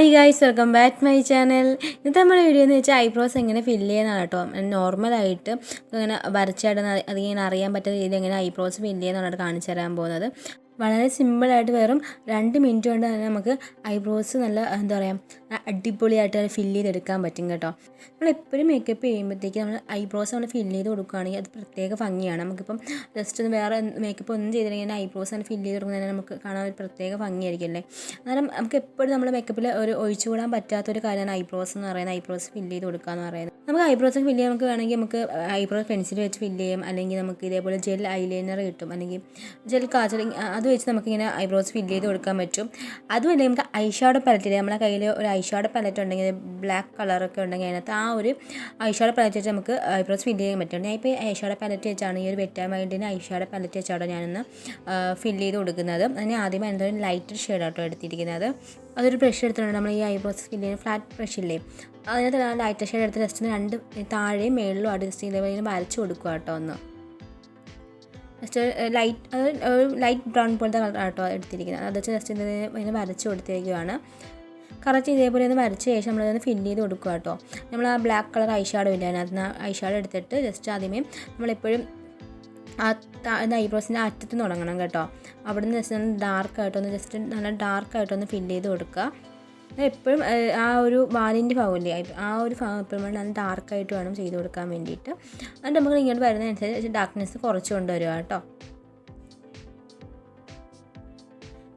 Hi guys, welcome back to my channel. ഇന്നത്തെ നമ്മുടെ video എന്ന് വെച്ചാൽ ഐബ്രോസ് എങ്ങനെ ഫില്ല് ചെയ്യുന്നതാണ് കേട്ടോ. നോർമലായിട്ട് ഇങ്ങനെ വരച്ചായിട്ട് അതിങ്ങനെ അറിയാൻ പറ്റുന്ന രീതിയിൽ എങ്ങനെ ഐബ്രോസ് ഫില്ല് ചെയ്യുന്നതാണ് കാണിച്ചു തരാൻ പോകുന്നത്. വളരെ സിമ്പിളായിട്ട് വെറും 2 മിനിറ്റ് കൊണ്ട് തന്നെ നമുക്ക് ഐബ്രോസ് നല്ല എന്താ പറയുക അടിപൊളിയായിട്ട് ഫില്ല് ചെയ്തെടുക്കാൻ പറ്റും കേട്ടോ. നമ്മളെപ്പോഴും മേക്കപ്പ് ചെയ്യുമ്പോഴത്തേക്ക് നമ്മൾ ഐബ്രോസ് നമ്മൾ ഫില്ല് ചെയ്ത് കൊടുക്കുകയാണെങ്കിൽ അത് പ്രത്യേക ഭംഗിയാണ്. നമുക്കിപ്പം ജസ്റ്റ് ഒന്ന് വേറെ മേക്കപ്പ് ഒന്നും ചെയ്തില്ലെങ്കിൽ ഐബ്രോസ് ആണ് ഫില്ല് ചെയ്ത് കൊടുക്കുന്നതിന് നമുക്ക് കാണാൻ ഒരു പ്രത്യേക ഭംഗിയായിരിക്കും അല്ലേ. അന്നേരം നമുക്ക് എപ്പോഴും നമ്മുടെ മേക്കപ്പിൽ ഒരു ഒഴിച്ചുകൂടാൻ പറ്റാത്തൊരു കാര്യമാണ് ഐബ്രോസ് എന്ന് പറയുന്നത്. ഐബ്രോസ് ഫില്ല് ചെയ്ത് കൊടുക്കുക എന്ന് പറയുന്നത്. നമുക്ക് ഐബ്രോസ് ഫില്ല് ചെയ്യാൻ നമുക്ക് വേണമെങ്കിൽ നമുക്ക് ഐബ്രോ പെൻസിൽ വെച്ച് ഫില്ല് ചെയ്യാം, അല്ലെങ്കിൽ നമുക്ക് ഇതേപോലെ ജെൽ ഐലൈനർ കിട്ടും, അല്ലെങ്കിൽ ജെൽ കാജൽ അത് വെച്ച് നമുക്കിങ്ങനെ ഐബ്രോസ് ഫില്ല് ചെയ്ത് കൊടുക്കാൻ പറ്റും. അതുമല്ലെങ്കിൽ നമുക്ക് ഐഷാഡോ പാലറ്റ്, നമ്മുടെ കയ്യിൽ ഒരു ഐഷാഡോ പാലറ്റ് ഉണ്ടെങ്കിൽ ബ്ലാക്ക് കളറൊക്കെ ഉണ്ടെങ്കിൽ അതിനകത്ത് ആ ഒരു ഐഷാഡോ പാലറ്റ് വെച്ച് നമുക്ക് ഐബ്രോസ് ഫില്ല് ചെയ്യാൻ പറ്റും. ഞാൻ ഇപ്പോൾ ഐഷാഡോ പാലറ്റ് വെച്ചാണ് ഈ ഒരു വെറ്റാമൈൻഡിന് ഐഷാഡോ പാലറ്റ് വെച്ചാണ് ഞാനൊന്ന് ഫില്ല് ചെയ്ത് കൊടുക്കുന്നത്. അതിന് ആദ്യമേ എന്തൊരു ലൈറ്റർ ഷെയ്ഡാട്ടോ എടുത്തിരിക്കുന്നത്. അതൊരു ബ്രഷ് എടുത്തിട്ടുണ്ട്, നമ്മൾ ഈ ഐബ്രോസ് ഫില്ല് ചെയ്യുന്ന ഫ്ലാറ്റ് ബ്രഷ് ഇല്ലേ, അതിനകത്ത് ലൈറ്റർ ഷെയ്ഡ് എടുത്ത് ജസ്റ്റ് 2 താഴെയും മേളിലും അഡ്ജസ്റ്റ് ചെയ്തേപോലെ വരച്ച് കൊടുക്കുക കേട്ടോ. ഒന്ന് ജസ്റ്റ് ലൈറ്റ് ബ്രൗൺ പോലത്തെ കളർ ആട്ടോ എടുത്തിരിക്കുന്നത്. അത് വെച്ച് ജസ്റ്റ് ഇതിനെ വരച്ച് കൊടുത്തിരിക്കുകയാണ്. കറക്റ്റ് ഇതേപോലെ ഒന്ന് വരച്ച ശേഷം നമ്മളതൊന്ന് ഫില്ല് ചെയ്ത് കൊടുക്കുക കേട്ടോ. നമ്മൾ ആ ബ്ലാക്ക് കളർ ഐഷാഡോ ഇല്ല, അതിനകത്ത് ഐഷാഡോ എടുത്തിട്ട് ജസ്റ്റ് ആദ്യമേ നമ്മളെപ്പോഴും ഐബ്രോസിൻ്റെ അറ്റത്ത് തുടങ്ങണം കേട്ടോ. അവിടെ നിന്ന് ജസ്റ്റ് ഡാർക്കായിട്ടൊന്ന് ജസ്റ്റ് നല്ല ഡാർക്കായിട്ടൊന്ന് ഫില്ല് ചെയ്ത് കൊടുക്കുക. എപ്പോഴും ആ ഒരു വാലിൻ്റെ ഭാഗമില്ലേ, ആ ഒരു ഭാഗം എപ്പോഴും നല്ല ഡാർക്കായിട്ട് വേണം ചെയ്ത് കൊടുക്കാൻ വേണ്ടിയിട്ട്. എന്നിട്ട് നമുക്ക് ഇങ്ങോട്ട് വരുന്നതനുസരിച്ച് ഡാർക്ക്നെസ് കുറച്ച് കൊണ്ടുവരിക കേട്ടോ.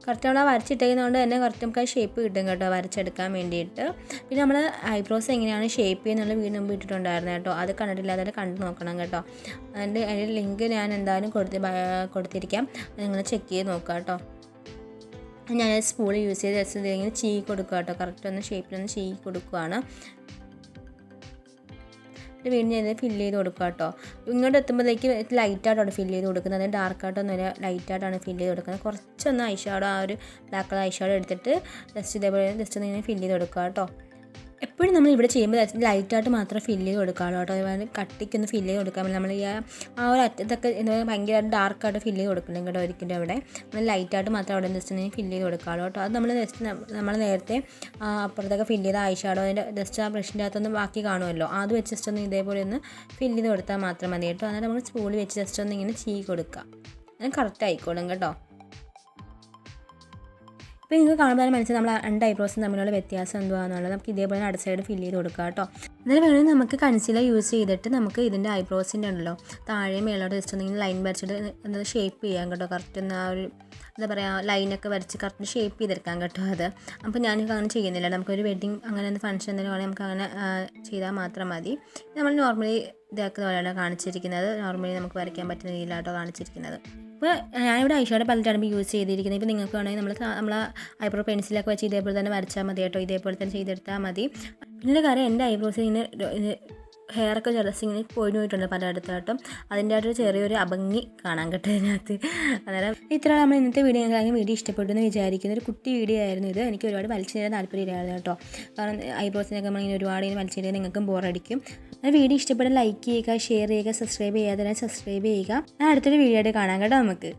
കറക്റ്റ് നമ്മൾ വരച്ചിട്ടേക്കുന്നതുകൊണ്ട് തന്നെ കറക്റ്റ് നമുക്ക് ആ ഷേപ്പ് കിട്ടും കേട്ടോ വരച്ചെടുക്കാൻ വേണ്ടിയിട്ട്. പിന്നെ നമ്മൾ ഐബ്രോസ് എങ്ങനെയാണ് ഷേപ്പ് ചെയ്യുന്നുള്ള വീഡിയോ മുമ്പ് ഇട്ടിട്ടുണ്ടായിരുന്നു കേട്ടോ. അത് കണ്ടിട്ടില്ല, അതായത് കണ്ടു നോക്കണം കേട്ടോ. അതിൻ്റെ ലിങ്ക് ഞാൻ എന്തായാലും കൊടുത്തിരിക്കാം, നിങ്ങൾ ചെക്ക് ചെയ്ത് നോക്കുക കേട്ടോ. ഞാൻ സ്പൂൾ യൂസ് ചെയ്ത് ജസ്റ്റ് ഇങ്ങനെ ചീകി കൊടുക്കുക കേട്ടോ. കറക്റ്റ് ഒന്ന് ഷേപ്പിലൊന്ന് ചീകി കൊടുക്കുകയാണ്. വീണ്ടും ഞാൻ ഫില്ല് ചെയ്ത് കൊടുക്കുക കേട്ടോ. ഇങ്ങോട്ട് എത്തുമ്പോഴത്തേക്ക് ലൈറ്റായിട്ടാണ് ഫില്ല് ചെയ്ത് കൊടുക്കുന്നത്, അത് ഡാർക്കായിട്ടൊന്നുമില്ല, ലൈറ്റായിട്ടാണ് ഫില്ല് ചെയ്ത് കൊടുക്കുന്നത്. കുറച്ചൊന്ന് ഐഷാഡോ, ആ ഒരു ബ്ലാക്ക് കളർ ഐഷാഡോ എടുത്തിട്ട് ജസ്റ്റ് ഇതേപോലെ ജസ്റ്റ് ഒന്ന് ഇങ്ങനെ ഫില്ല് ചെയ്ത് കൊടുക്കുക കേട്ടോ. എപ്പോഴും നമ്മൾ ഇവിടെ ചെയ്യുമ്പോൾ ലൈറ്റായിട്ട് മാത്രം ഫില്ല് ചെയ്ത് കൊടുക്കുകയുള്ളൂ കേട്ടോ. അതുപോലെ കട്ടിക്കൊന്ന് ഫില്ല് ചെയ്ത് കൊടുക്കാൻ വേണ്ടി നമ്മൾ ആ ഒരു അറ്റത്തൊക്കെ ഭയങ്കരമായിട്ട് ഡാർക്കായിട്ട് ഫില്ല് ചെയ്ത് കൊടുക്കണം കേട്ടോ. ഒരിക്കലും അവിടെ നമ്മൾ ലൈറ്റായിട്ട് മാത്രം അവിടെ ജസ്റ്റ് ഒന്ന് ഫില്ല് ചെയ്ത് കൊടുക്കുകയുള്ളൂ കേട്ടോ. അത് നമ്മൾ ജസ്റ്റ് നമ്മൾ നേരത്തെ അപ്പുറത്തൊക്കെ ഫില്ല് ചെയ്ത ഐഷാഡോ അതിൻ്റെ ജസ്റ്റ് ആ ബ്രഷിൻ്റെ അകത്തൊന്ന് ബാക്കി കാണുമല്ലോ, അത് വെച്ച് ജസ്റ്റ് ഒന്ന് ഇതേപോലെ ഒന്ന് ഫില്ല് ചെയ്ത് കൊടുത്താൽ മാത്രം മതി കേട്ടോ. അന്നേരം നമ്മൾ സ്പൂളിൽ വെച്ച് ജസ്റ്റ് ഒന്ന് ഇങ്ങനെ ചീകി കൊടുക്കുക, അങ്ങനെ കറക്റ്റ് ആയിക്കോളും കേട്ടോ. ഇപ്പോൾ നിങ്ങൾക്ക് കാണുമ്പോൾ മനസ്സിലായി നമ്മൾ 2 ഐബ്രോസും തമ്മിലുള്ള വ്യത്യാസം എന്തുവാണെന്നുള്ളത്. നമുക്ക് ഇതേപോലെ അടുത്ത സൈഡ് ഫില്ല് ചെയ്ത് കൊടുക്കുക കേട്ടോ. എന്നാലും വേണമെങ്കിൽ നമുക്ക് കൺസീലർ യൂസ് ചെയ്തിട്ട് നമുക്ക് ഇതിൻ്റെ ഐബ്രോസിൻ്റെ ഉണ്ടല്ലോ താഴെ മേലോട്ട് ജസ്റ്റ് ഒന്നിങ്ങനെ ലൈൻ വരച്ചിട്ട് എന്നത് ഷേപ്പ് ചെയ്യാം കേട്ടോ. കറക്റ്റ് ഒന്ന് ആ ഒരു എന്താ പറയുക ലൈനൊക്കെ വരച്ച് കറക്റ്റ് ഷേപ്പ് ചെയ്തെടുക്കാം കേട്ടോ. അത് അപ്പോൾ ഞാനിപ്പോൾ അങ്ങനെ ചെയ്യുന്നില്ല. നമുക്കൊരു വെഡിങ് അങ്ങനെ എന്ത് ഫംഗ്ഷൻ എന്തെങ്കിലും വേണമെങ്കിൽ നമുക്ക് അങ്ങനെ ചെയ്താൽ മാത്രം മതി. നമ്മൾ നോർമലി ഇതാക്കുന്ന പോലെയാണ് കാണിച്ചിരിക്കുന്നത്. നോർമലി നമുക്ക് വരയ്ക്കാൻ പറ്റുന്ന രീതിയിലാട്ടോ കാണിച്ചിരിക്കുന്നത്. ഇപ്പോൾ ഞാനിവിടെ ഐഷാഡോ പാലറ്റാണ് യൂസ് ചെയ്തിരിക്കുന്നത്. ഇപ്പോൾ നിങ്ങൾക്ക് വേണമെങ്കിൽ നമ്മൾ ഐബ്രോ പെൻസിലൊക്കെ വെച്ച് ഇതേപോലെ തന്നെ വരച്ചാൽ മതി കേട്ടോ. ഇതേപോലെ തന്നെ ചെയ്തെടുത്താൽ മതി. പിന്നെ കാര്യം എൻ്റെ ഐബ്രോസ് ഇങ്ങനെ ഹെയറൊക്കെ ജസ്റ്റ് ഇങ്ങനെ പോയിട്ടുണ്ട് പലയിടത്തായിട്ടും. അതിൻ്റെ ആയിട്ടൊരു ചെറിയൊരു അഭംഗി കാണാൻ കേട്ടോ ഇതിനകത്ത്. അന്നേരം ഇത്രയാണ് നമ്മൾ ഇന്നത്തെ വീഡിയോ. ഞങ്ങൾക്ക് വീഡിയോ ഇഷ്ടപ്പെട്ടു എന്ന് വിചാരിക്കുന്ന ഒരു കുട്ടി വീഡിയോ ആയിരുന്നു ഇത്. എനിക്ക് ഒരുപാട് വലിച്ചു തരാൻ താല്പര്യമില്ലായിരുന്നു കേട്ടോ. കാരണം ഐബ്രോസിനൊക്കെ നമ്മളിങ്ങനെ ഒരുപാട് വലിച്ചു തരാൻ നിങ്ങൾക്കും ബോറടിക്കും. വീഡിയോ ഇഷ്ടപ്പെട്ടാൽ ലൈക്ക് ചെയ്യുക, ഷെയർ ചെയ്യുക, സബ്സ്ക്രൈബ് ചെയ്യാതെ സബ്സ്ക്രൈബ് ചെയ്യുക. ഞാൻ അടുത്തൊരു വീഡിയോ ആയിട്ട് കാണാം കേട്ടോ നമുക്ക്.